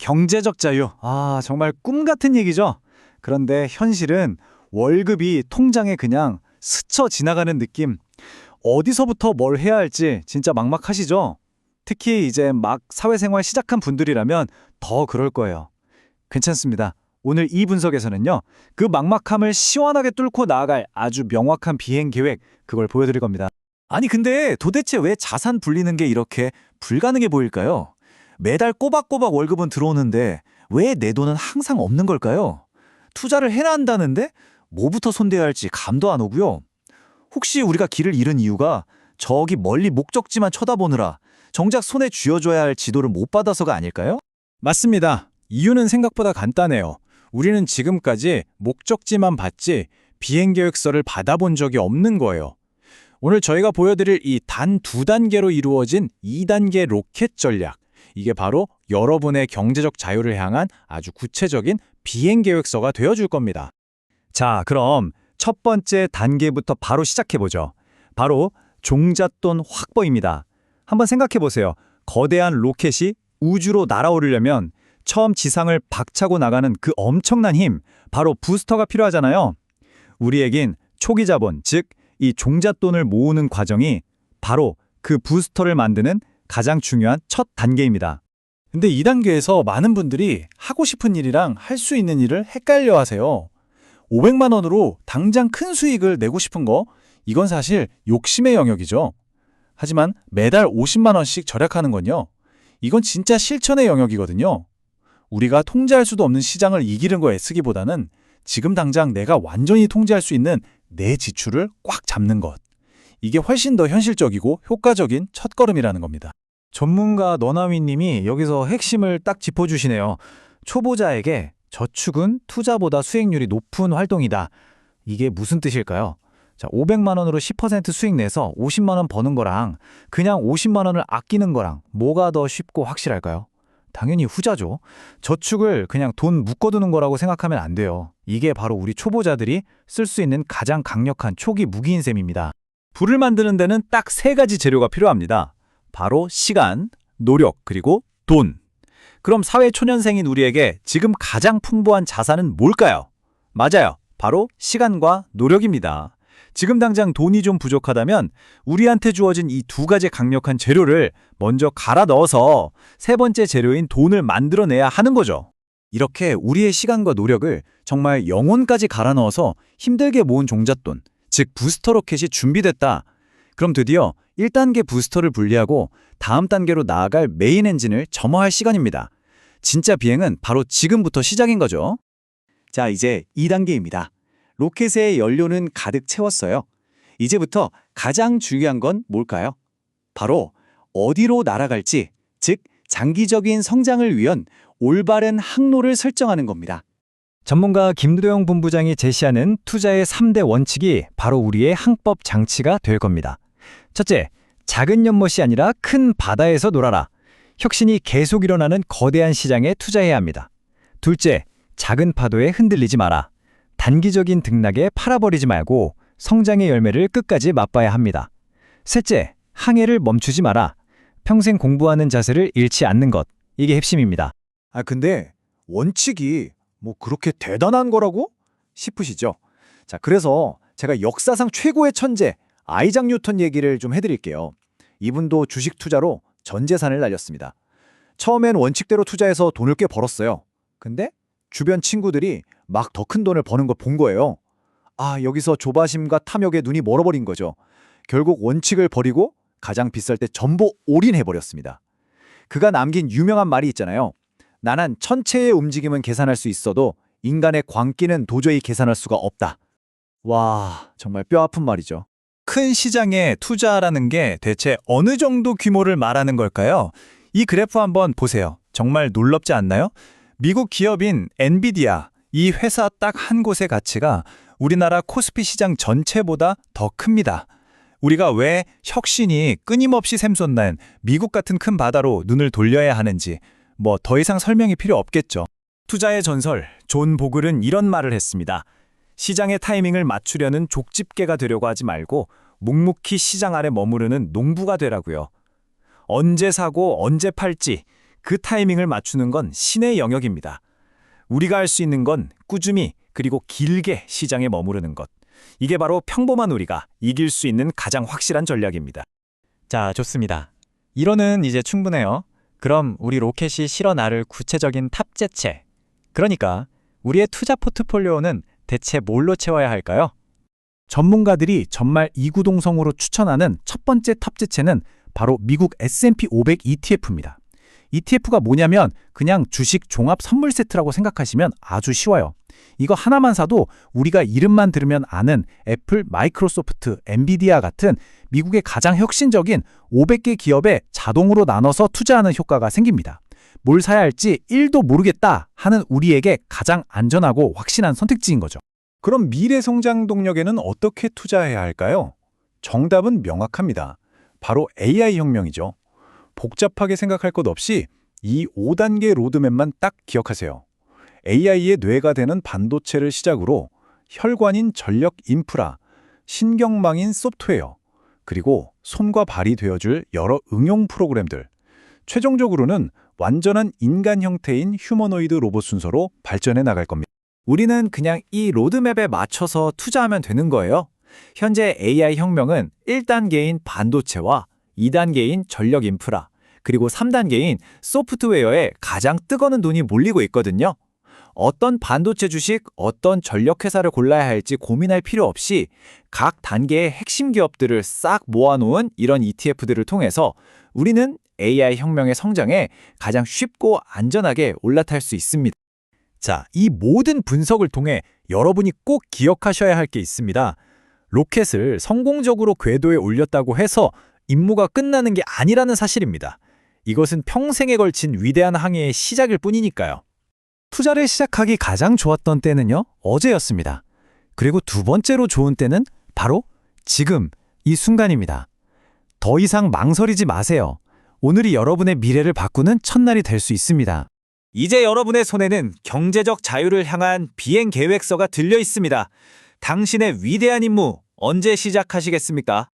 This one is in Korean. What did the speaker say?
경제적 자유. 정말 꿈 같은 얘기죠. 그런데 현실은 월급이 통장에 그냥 스쳐 지나가는 느낌. 어디서부터 뭘 해야 할지 진짜 막막하시죠? 특히 이제 막 사회생활 시작한 분들이라면 더 그럴 거예요. 괜찮습니다. 오늘 이 분석에서는요, 그 막막함을 시원하게 뚫고 나아갈 아주 명확한 비행 계획, 그걸 보여드릴 겁니다. 아니 근데 도대체 왜 자산 불리는 게 이렇게 불가능해 보일까요? 매달 꼬박꼬박 월급은 들어오는데 왜 내 돈은 항상 없는 걸까요? 투자를 해야 한다는데 뭐부터 손대야 할지 감도 안 오고요. 혹시 우리가 길을 잃은 이유가 저기 멀리 목적지만 쳐다보느라 정작 손에 쥐어줘야 할 지도를 못 받아서가 아닐까요? 맞습니다. 이유는 생각보다 간단해요. 우리는 지금까지 목적지만 봤지 비행계획서를 받아본 적이 없는 거예요. 오늘 저희가 보여드릴 이 단 2단계로 이루어진 2단계 로켓 전략. 이게 바로 여러분의 경제적 자유를 향한 아주 구체적인 비행계획서가 되어줄 겁니다. 자, 그럼 첫 번째 단계부터 바로 시작해보죠. 바로 종잣돈 확보입니다. 한번 생각해보세요. 거대한 로켓이 우주로 날아오르려면 처음 지상을 박차고 나가는 그 엄청난 힘, 바로 부스터가 필요하잖아요. 우리에겐 초기 자본, 즉 이 종잣돈을 모으는 과정이 바로 그 부스터를 만드는 가장 중요한 첫 단계입니다. 근데 이 단계에서 많은 분들이 하고 싶은 일이랑 할 수 있는 일을 헷갈려 하세요. 500만 원으로 당장 큰 수익을 내고 싶은 거, 이건 사실 욕심의 영역이죠. 하지만 매달 50만 원씩 절약하는 건요, 이건 진짜 실천의 영역이거든요. 우리가 통제할 수도 없는 시장을 이기는 거에 쓰기보다는 지금 당장 내가 완전히 통제할 수 있는 내 지출을 꽉 잡는 것. 이게 훨씬 더 현실적이고 효과적인 첫걸음이라는 겁니다. 전문가 너나위 님이 여기서 핵심을 딱 짚어주시네요. 초보자에게 저축은 투자보다 수익률이 높은 활동이다. 이게 무슨 뜻일까요? 자, 500만 원으로 10% 수익 내서 50만 원 버는 거랑 그냥 50만 원을 아끼는 거랑 뭐가 더 쉽고 확실할까요? 당연히 후자죠. 저축을 그냥 돈 묶어두는 거라고 생각하면 안 돼요. 이게 바로 우리 초보자들이 쓸 수 있는 가장 강력한 초기 무기인 셈입니다. 불을 만드는 데는 딱 3가지 재료가 필요합니다. 바로 시간, 노력, 그리고 돈. 그럼 사회 초년생인 우리에게 지금 가장 풍부한 자산은 뭘까요? 맞아요. 바로 시간과 노력입니다. 지금 당장 돈이 좀 부족하다면 우리한테 주어진 이 2가지 강력한 재료를 먼저 갈아 넣어서 3번째 재료인 돈을 만들어내야 하는 거죠. 이렇게 우리의 시간과 노력을 정말 영혼까지 갈아 넣어서 힘들게 모은 종잣돈, 즉 부스터 로켓이 준비됐다. 그럼 드디어 1단계 부스터를 분리하고 다음 단계로 나아갈 메인 엔진을 점화할 시간입니다. 진짜 비행은 바로 지금부터 시작인 거죠. 자, 이제 2단계입니다. 로켓의 연료는 가득 채웠어요. 이제부터 가장 중요한 건 뭘까요? 바로 어디로 날아갈지, 즉 장기적인 성장을 위한 올바른 항로를 설정하는 겁니다. 전문가 김도영 본부장이 제시하는 투자의 3대 원칙이 바로 우리의 항법 장치가 될 겁니다. 첫째, 작은 연못이 아니라 큰 바다에서 놀아라. 혁신이 계속 일어나는 거대한 시장에 투자해야 합니다. 둘째, 작은 파도에 흔들리지 마라. 단기적인 등락에 팔아버리지 말고 성장의 열매를 끝까지 맛봐야 합니다. 셋째, 항해를 멈추지 마라. 평생 공부하는 자세를 잃지 않는 것. 이게 핵심입니다. 근데 원칙이 뭐 그렇게 대단한 거라고? 싶으시죠? 자, 그래서 제가 역사상 최고의 천재 아이작 뉴턴 얘기를 좀 해드릴게요. 이분도 주식 투자로 전 재산을 날렸습니다. 처음엔 원칙대로 투자해서 돈을 꽤 벌었어요. 근데 주변 친구들이 막 더 큰 돈을 버는 걸 본 거예요. 여기서 조바심과 탐욕에 눈이 멀어버린 거죠. 결국 원칙을 버리고 가장 비쌀 때 전부 올인해버렸습니다. 그가 남긴 유명한 말이 있잖아요. 나는 천체의 움직임은 계산할 수 있어도 인간의 광기는 도저히 계산할 수가 없다. 와, 정말 뼈아픈 말이죠. 큰 시장에 투자라는 게 대체 어느 정도 규모를 말하는 걸까요? 이 그래프 한번 보세요. 정말 놀랍지 않나요? 미국 기업인 엔비디아, 이 회사 딱 한 곳의 가치가 우리나라 코스피 시장 전체보다 더 큽니다. 우리가 왜 혁신이 끊임없이 샘솟는 미국 같은 큰 바다로 눈을 돌려야 하는지 뭐 더 이상 설명이 필요 없겠죠. 투자의 전설 존 보글은 이런 말을 했습니다. 시장의 타이밍을 맞추려는 족집게가 되려고 하지 말고 묵묵히 시장 아래 머무르는 농부가 되라고요. 언제 사고 언제 팔지 그 타이밍을 맞추는 건 신의 영역입니다. 우리가 할 수 있는 건 꾸준히 그리고 길게 시장에 머무르는 것. 이게 바로 평범한 우리가 이길 수 있는 가장 확실한 전략입니다. 자, 좋습니다. 이론은 이제 충분해요. 그럼 우리 로켓이 실어 나를 구체적인 탑재체. 그러니까 우리의 투자 포트폴리오는 대체 뭘로 채워야 할까요? 전문가들이 전말 이구동성으로 추천하는 첫 번째 탑재체는 바로 미국 S&P 500 ETF입니다. ETF가 뭐냐면 그냥 주식 종합 선물 세트라고 생각하시면 아주 쉬워요. 이거 하나만 사도 우리가 이름만 들으면 아는 애플, 마이크로소프트, 엔비디아 같은 미국의 가장 혁신적인 500개 기업에 자동으로 나눠서 투자하는 효과가 생깁니다. 뭘 사야 할지 1도 모르겠다 하는 우리에게 가장 안전하고 확신한 선택지인 거죠. 그럼 미래 성장 동력에는 어떻게 투자해야 할까요? 정답은 명확합니다. 바로 AI 혁명이죠. 복잡하게 생각할 것 없이 이 5단계 로드맵만 딱 기억하세요. AI의 뇌가 되는 반도체를 시작으로 혈관인 전력 인프라, 신경망인 소프트웨어, 그리고 손과 발이 되어줄 여러 응용 프로그램들, 최종적으로는 완전한 인간 형태인 휴머노이드 로봇 순서로 발전해 나갈 겁니다. 우리는 그냥 이 로드맵에 맞춰서 투자하면 되는 거예요. 현재 AI 혁명은 1단계인 반도체와 2단계인 전력 인프라, 그리고 3단계인 소프트웨어에 가장 뜨거운 돈이 몰리고 있거든요. 어떤 반도체 주식, 어떤 전력 회사를 골라야 할지 고민할 필요 없이 각 단계의 핵심 기업들을 싹 모아놓은 이런 ETF들을 통해서 우리는 AI 혁명의 성장에 가장 쉽고 안전하게 올라탈 수 있습니다. 자, 이 모든 분석을 통해 여러분이 꼭 기억하셔야 할 게 있습니다. 로켓을 성공적으로 궤도에 올렸다고 해서 임무가 끝나는 게 아니라는 사실입니다. 이것은 평생에 걸친 위대한 항해의 시작일 뿐이니까요. 투자를 시작하기 가장 좋았던 때는요, 어제였습니다. 그리고 두 번째로 좋은 때는 바로 지금, 이 순간입니다. 더 이상 망설이지 마세요. 오늘이 여러분의 미래를 바꾸는 첫날이 될 수 있습니다. 이제 여러분의 손에는 경제적 자유를 향한 비행 계획서가 들려 있습니다. 당신의 위대한 임무 언제 시작하시겠습니까?